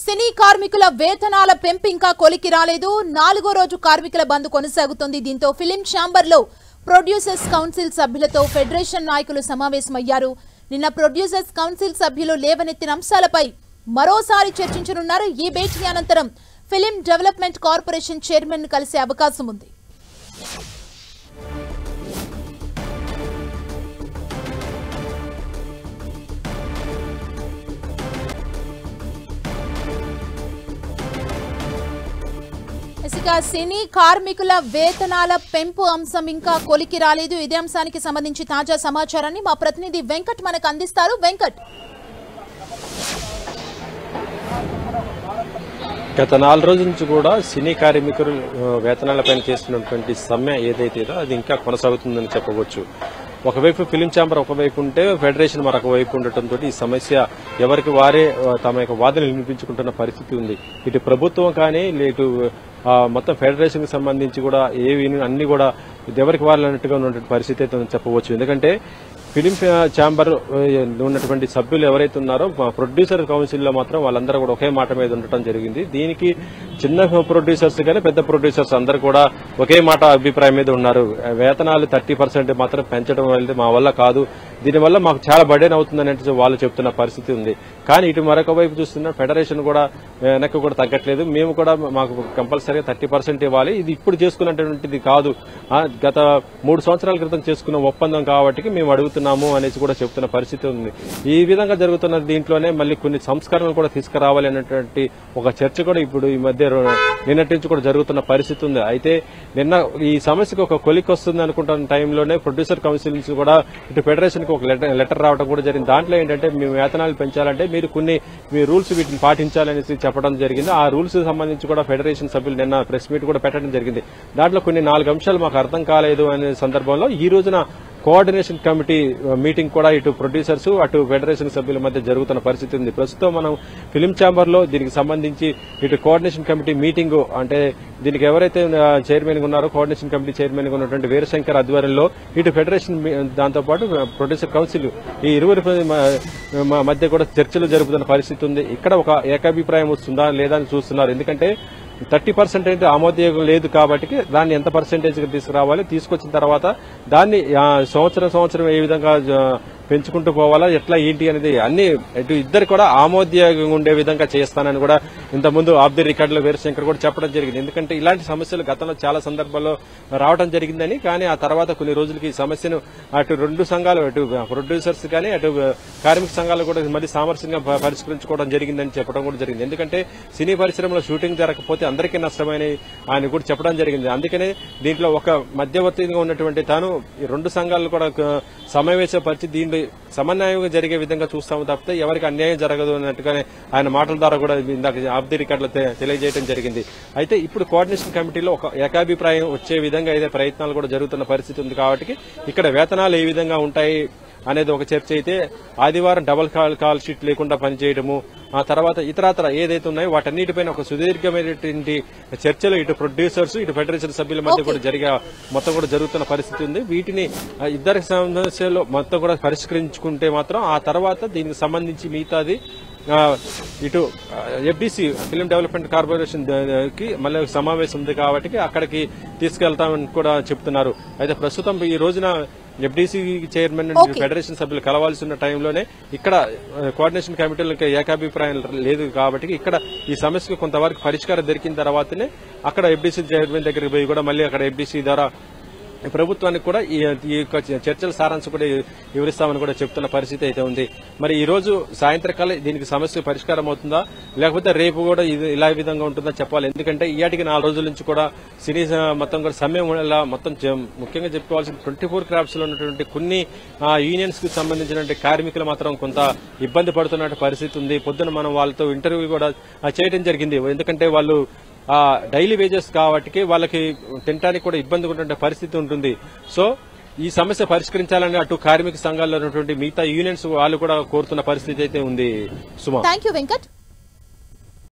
సినీ కార్మికుల వేతనాల పెంపు ఇంకా కొలికి రాలేదు. 4వ రోజు కార్మికుల బంద్ కొనసాగుతుంది. దీంతో ఫిలిం ఛాంబర్ లో ప్రొడ్యూసర్స్ కౌన్సిల్ సభ్యులతో ఫెడరేషన్ నాయకులు సమావేశమయ్యారు. నిన్న ప్రొడ్యూసర్స్ కౌన్సిల్ సభ్యులు లేవనెత్తిన అంశాలపై మరోసారి చర్చించనున్నారు. ఈ భేటీ అనంతరం ఫిలిం డెవలప్మెంట్ కార్పొరేషన్ చైర్మన్ ను కలిసే అవకాశం ఉంది. సినీ కార్మికుల వేతనాల పెంపు అంశం ఇంకా కొలికి రాలేదు. ఇదే అంశానికి సంబంధించి తాజా సమాచారాన్ని మా ప్రతినిధి వెంకట్ మనకు అందిస్తారు. వెంకట్, గత 4 రోజుల నుంచి కూడా సినీ కార్మికులు వేతనాలపైన చేస్తున్నటువంటి సమ్మె ఏదైతే అది ఇంకా కొనసాగుతుందని చెప్పవచ్చు. ఒకవైపు ఫిలిం ఛాంబర్ ఒకవైపు ఉంటే ఫెడరేషన్ మరొక వైపు ఉండటంతో ఈ సమస్య ఎవరికి వారే తమ యొక్క వాదనలు వినిపించుకుంటున్న పరిస్థితి ఉంది. ఇటు ప్రభుత్వం కానీ ఇటు మొత్తం ఫెడరేషన్ కి సంబంధించి కూడా అన్ని కూడా ఎవరికి వాళ్ళు అన్నట్టుగా ఉన్నటువంటి పరిస్థితి అయితే చెప్పవచ్చు. ఎందుకంటే ఫిలిం ఛాంబర్ ఉన్నటువంటి సభ్యులు ఎవరైతే ఉన్నారో ప్రొడ్యూసర్ కౌన్సిల్ లో మాత్రం వాళ్ళందరూ కూడా ఒకే మాట మీద ఉండటం జరిగింది. దీనికి చిన్న ప్రొడ్యూసర్స్ కానీ పెద్ద ప్రొడ్యూసర్స్ అందరూ కూడా ఒకే మాట అభిప్రాయం మీద ఉన్నారు. వేతనాలు 30% మాత్రం పెంచడం అనేది మా వల్ల కాదు, దీనివల్ల మాకు చాలా బర్డెన్ అవుతుందని వాళ్ళు చెప్తున్న పరిస్థితి ఉంది. కానీ ఇటు మరొక వైపు చూస్తున్న ఫెడరేషన్ కూడా వెనక్కి కూడా తగ్గట్లేదు. మేము కూడా మాకు కంపల్సరీగా 30% ఇవ్వాలి, ఇది ఇప్పుడు చేసుకున్నటువంటిది కాదు, గత 3 సంవత్సరాల క్రితం చేసుకున్న ఒప్పందం కాబట్టి మేము అడుగుతున్నాము అనేసి కూడా చెప్తున్న పరిస్థితి ఉంది. ఈ విధంగా జరుగుతున్న దీంట్లోనే మళ్ళీ కొన్ని సంస్కరణలు కూడా తీసుకురావాలి అనేటువంటి ఒక చర్చ కూడా ఇప్పుడు ఈ మధ్య నిన్నటి నుంచి కూడా జరుగుతున్న పరిస్థితి ఉంది. అయితే నిన్న ఈ సమస్యకు ఒక కొలిక్ వస్తుంది అనుకుంటున్న టైంలోనే ప్రొడ్యూసర్ కౌన్సిల్ నుంచి కూడా ఇటు ఫెడరేషన్ కి ఒక లెటర్ రావడం కూడా జరిగింది. దాంట్లో ఏంటంటే మేము వేతనాలు పెంచాలంటే మీరు మీ రూల్స్ వీటిని పాటించాలనేసి చెప్పడం జరిగింది. ఆ రూల్స్ సంబంధించి కూడా ఫెడరేషన్ సభ్యులు నిన్న ప్రెస్ మీట్ కూడా పెట్టడం జరిగింది. దాంట్లో కొన్ని 4 అంశాలు మాకు అర్థం కాలేదు అనే సందర్భంలో ఈ రోజున కోఆర్డినేషన్ కమిటీ మీటింగ్ కూడా ఇటు ప్రొడ్యూసర్స్ అటు ఫెడరేషన్ సభ్యుల మధ్య జరుగుతున్న పరిస్థితి ఉంది. ప్రస్తుతం మనం ఫిలిం ఛాంబర్ లో దీనికి సంబంధించి ఇటు కోఆర్డినేషన్ కమిటీ మీటింగ్ అంటే దీనికి ఎవరైతే చైర్మన్ ఉన్నారో కోఆర్డినేషన్ కమిటీ చైర్మన్ గా ఉన్నటువంటి వీరశంకర్ ఆధ్వర్యంలో ఇటు ఫెడరేషన్ దాంతోపాటు ప్రొడ్యూసర్ కౌన్సిల్ ఈ ఇరువురి మధ్య కూడా చర్చలు జరుపుతున్న పరిస్థితి ఉంది. ఇక్కడ ఒక ఏకాభిప్రాయం వస్తుందా లేదా అని చూస్తున్నారు. ఎందుకంటే 30% అయితే ఆమోదయోగం లేదు కాబట్టి దాన్ని ఎంత పర్సెంటేజ్ తీసుకురావాలి, తీసుకొచ్చిన తర్వాత దాన్ని సంవత్సరం ఏ విధంగా పెంచుకుంటూ పోవాలా, ఎట్లా ఏంటి అనేది అన్ని ఇటు ఇద్దరు కూడా ఆమోదయోగంగా ఉండే విధంగా చేస్తానని కూడా ఇంతకుముందు ఆఫ్ ది రికార్డులో వీరశంకర్ కూడా చెప్పడం జరిగింది. ఎందుకంటే ఇలాంటి సమస్యలు గతంలో చాలా సందర్భాల్లో రావడం జరిగిందని, కానీ ఆ తర్వాత కొన్ని రోజులకి ఈ సమస్యను అటు 2 సంఘాలు అటు ప్రొడ్యూసర్స్ కానీ అటు కార్మిక సంఘాలు కూడా మళ్ళీ సామరస్యంగా పరిష్కరించుకోవడం జరిగిందని చెప్పడం కూడా జరిగింది. ఎందుకంటే సినీ పరిశ్రమలో షూటింగ్ జరగకపోతే అందరికీ నష్టమైన ఆయన కూడా చెప్పడం జరిగింది. అందుకనే దీంట్లో ఒక మధ్యవర్తిగా ఉన్నటువంటి తాను ఈ 2 సంఘాలను కూడా సమావేశపరిచి దీంట్లో సమన్వయంగా జరిగే విధంగా చూస్తాము తప్పితే ఎవరికి అన్యాయం జరగదు అన్నట్టుగానే ఆయన మాటల ద్వారా కూడా ఇందాక ఆఫ్ ది రికార్డులో తెలియజేయడం జరిగింది. అయితే ఇప్పుడు కోఆర్డినేషన్ కమిటీలో ఒక ఏకాభిప్రాయం వచ్చే విధంగా అయితే ప్రయత్నాలు కూడా జరుగుతున్న పరిస్థితి ఉంది. కాబట్టి ఇక్కడ వేతనాలు ఏ విధంగా ఉంటాయి అనేది ఒక చర్చ అయితే, ఆదివారం డబుల్ కాల్ షీట్ లేకుండా పనిచేయడము, ఆ తర్వాత ఇతరత్ర ఏదైతే ఉన్నాయో వాటన్నిటిపైన ఒక సుదీర్ఘమైనటువంటి చర్చలు ఇటు ప్రొడ్యూసర్స్ ఇటు ఫెడరేషన్ సభ్యుల మధ్య కూడా మొత్తం కూడా జరుగుతున్న పరిస్థితి ఉంది. వీటిని ఇద్దరి సమస్యలు మొత్తం కూడా పరిష్కరించుకుంటే మాత్రం ఆ తర్వాత దీనికి సంబంధించి మిగతాది ఇటు ఎఫ్డీసీ ఫిలిం డెవలప్మెంట్ కార్పొరేషన్ కి మళ్ళీ సమావేశం ఉంది కాబట్టి అక్కడికి తీసుకెళ్తామని కూడా చెప్తున్నారు. అయితే ప్రస్తుతం ఈ రోజున ఎఫ్డీసీ చైర్మన్ ఫెడరేషన్ సభ్యులు కలవాల్సి ఉన్న టైంలోనే ఇక్కడ కోఆర్డినేషన్ కమిటీలకు ఏకాభిప్రాయం లేదు కాబట్టి ఇక్కడ ఈ సమస్యకు కొంతవరకు పరిష్కారం దొరికిన తర్వాతనే అక్కడ ఎఫ్డీసీ చైర్మన్ దగ్గరికి పోయి కూడా మళ్ళీ అక్కడ ఎఫ్డీసీ ద్వారా ప్రభుత్వానికి కూడా ఈ యొక్క చర్చల సారాంశం కూడా వివరిస్తామని కూడా చెప్తున్న పరిస్థితి అయితే ఉంది. మరి ఈ రోజు సాయంత్రకాలం దీనికి సమస్య పరిష్కారం అవుతుందా లేకపోతే రేపు కూడా ఇలా విధంగా ఉంటుందా చెప్పాలి. ఎందుకంటే ఈయాటికి 4 రోజుల నుంచి కూడా సినీ మొత్తం కూడా సమ్మె వల్ల మొత్తం ముఖ్యంగా చెప్పుకోవాల్సిన 24 క్రాఫ్ట్స్ లో ఉన్నటువంటి కొన్ని యూనియన్స్ కి సంబంధించినటువంటి కార్మికులు మాత్రం కొంత ఇబ్బంది పడుతున్న పరిస్థితి ఉంది. పొద్దున మనం వాళ్ళతో ఇంటర్వ్యూ కూడా చేయడం జరిగింది. ఎందుకంటే వాళ్ళు డైలీ వేజెస్ కాబట్టి వాళ్ళకి తినడానికి కూడా ఇబ్బంది ఉండే పరిస్థితి ఉంటుంది. సో ఈ సమస్య పరిష్కరించాలని అటు కార్మిక సంఘాల్లో ఉన్నటువంటి మిగతా యూనియన్స్ వాళ్ళు కూడా కోరుతున్న పరిస్థితి అయితే ఉంది. సుమా, థాంక్యూ వెంకట్.